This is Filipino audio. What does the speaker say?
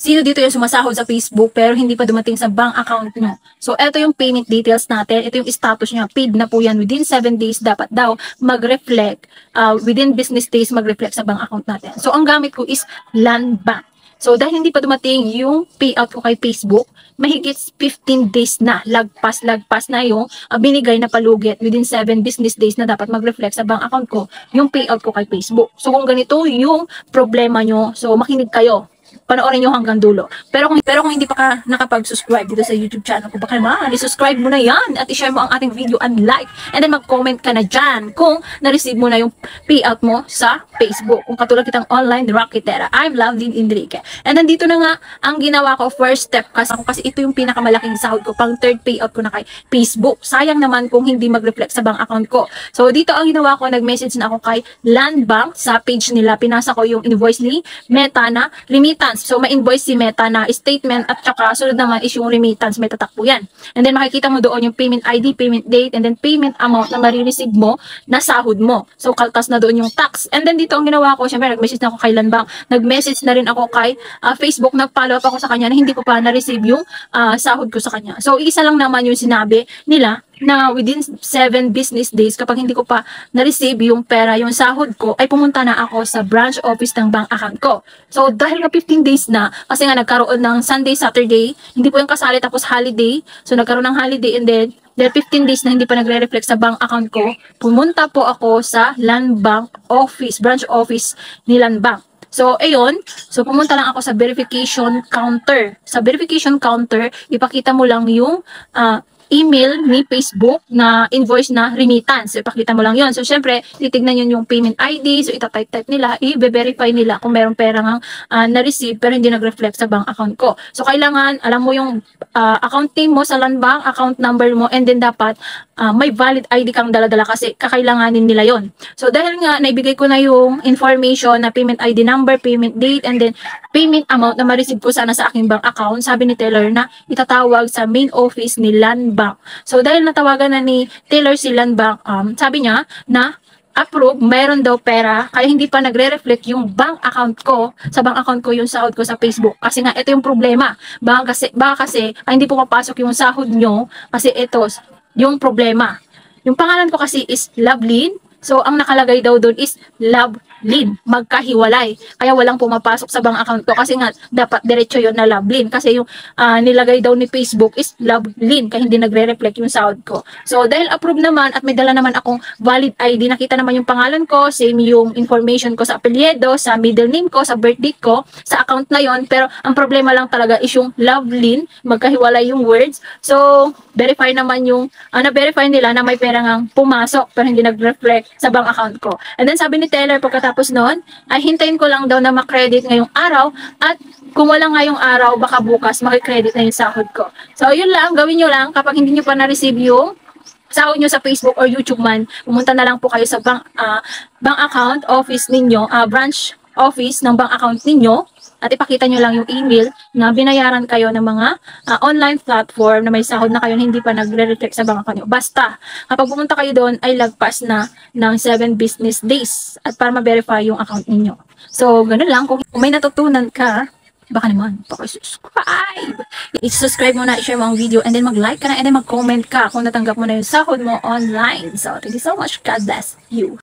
sino dito yung sumasahod sa Facebook pero hindi pa dumating sa bank account nyo. So, ito yung payment details natin. Ito yung status niya. Paid na po yan. Within 7 days, dapat daw mag-reflect. Within business days, mag-reflect sa bank account natin. So, ang gamit ko is Land Bank. So, dahil hindi pa dumating yung payout ko kay Facebook, mahigit 15 days na. Lagpas na yung binigay na palugit within 7 business days na dapat mag-reflect sa bank account ko yung payout ko kay Facebook. So, kung ganito yung problema nyo, so makinig kayo. Panoorin nyo hanggang dulo. Pero kung hindi pa ka nakapag-subscribe dito sa YouTube channel ko, baka naman, i-subscribe mo na yan at i-share mo ang ating video and like. And then mag-comment ka na dyan kung na-receive mo na yung payout mo sa Facebook. Kung katulad kitang online rocketera. I'm Lovelyn Enrique. And then dito na nga ang ginawa ko, first step kasi ito yung pinakamalaking sahod ko, pang third payout ko na kay Facebook. Sayang naman kung hindi mag-reflect sa bank account ko. So dito ang ginawa ko, nag-message na ako kay Land Bank sa page nila. Pinasa ko yung invoice ni Meta na remittance. So, may invoice si Meta na statement at saka sunod naman is yung remittance. May tatakbo yan. And then, makikita mo doon yung payment ID, payment date, and then payment amount na marireceive mo na sahod mo. So, kaltas na doon yung tax. And then, dito ang ginawa ko, syempre, nag-message na ako kay Landbank. Nag-message na rin ako kay Facebook. Nag-follow up ako sa kanya na hindi ko pa na-receive yung sahod ko sa kanya. So, isa lang naman yung sinabi nila na within 7 business days, kapag hindi ko pa na-receive yung pera, yung sahod ko, ay pumunta na ako sa branch office ng bank account ko. So, dahil nga 15 days na, kasi nga nagkaroon ng Sunday, Saturday, hindi po yung kasali tapos holiday. So, nagkaroon ng holiday and then, dahil 15 days na hindi pa nagre-reflect sa bank account ko, pumunta po ako sa Land Bank office, branch office ni Land Bank. So, ayun. So, pumunta lang ako sa verification counter. Sa verification counter, ipakita mo lang yung email ni Facebook na invoice na remittance. So, ipakita mo lang yon. So, syempre, titignan yun yung payment ID. So, itatype nila, i-verify nila kung mayroong pera nga na-receive pero hindi nag-reflect sa bank account ko. So, kailangan, alam mo yung account name mo sa Land Bank, account number mo, and then dapat may valid ID kang dala-dala kasi kakailanganin nila yon. So, dahil nga, naibigay ko na yung information na payment ID number, payment date, and then payment amount na ma-receive ko sana sa aking bank account, sabi ni teller na itatawag sa main office ni Land Bank. So, dahil natawagan na ni Taylor si Land Bank, sabi niya na approve, mayroon daw pera, kaya hindi pa nagre-reflect yung bank account ko, sa bank account ko yung sahod ko sa Facebook. Kasi nga, ito yung problema. Baka kasi hindi pumapasok yung sahod nyo, kasi ito, yung problema. Yung pangalan ko kasi is Lovelyn. So, ang nakalagay daw doon is Lovelyn. Magkahiwalay. Kaya walang pumapasok sa bank account ko. Kasi nga, dapat diretso yun na Lovelyn. Kasi yung nilagay daw ni Facebook is Lovelyn. Kaya hindi nagre-reflect yung sahod ko. So, dahil approve naman at may dala naman akong valid ID, nakita naman yung pangalan ko, same yung information ko sa apelyido, sa middle name ko, sa birthday ko, sa account na yon. Pero, ang problema lang talaga is yung Lovelyn. Magkahiwalay yung words. So, verify naman yung, na-verify nila na may pera ngang pumasok pero hindi nag-reflect sa bank account ko. And then sabi ni teller pagkatapos noon, ay hintayin ko lang daw na makredit ngayong araw at kung wala ngayong araw, baka bukas makikredit na yung sahod ko. So, yun lang, gawin nyo lang kapag hindi nyo pa na-receive yung sahod nyo sa Facebook or YouTube man, pumunta na lang po kayo sa bank account office ninyo, branch office ng bank account ninyo at ipakita nyo lang yung email na binayaran kayo ng mga online platform na may sahod na kayo na hindi pa nagre-reflect sa bank account nyo. Basta, kapag pumunta kayo doon ay lagpas na ng 7 business days at para ma-verify yung account ninyo. So, ganun lang. Kung may natutunan ka, baka naman, paki-subscribe. I-subscribe mo na, i-share mo ang video, and then mag-like ka na, and then mag-comment ka kung natanggap mo na yung sahod mo online. So, thank you so much. God bless you.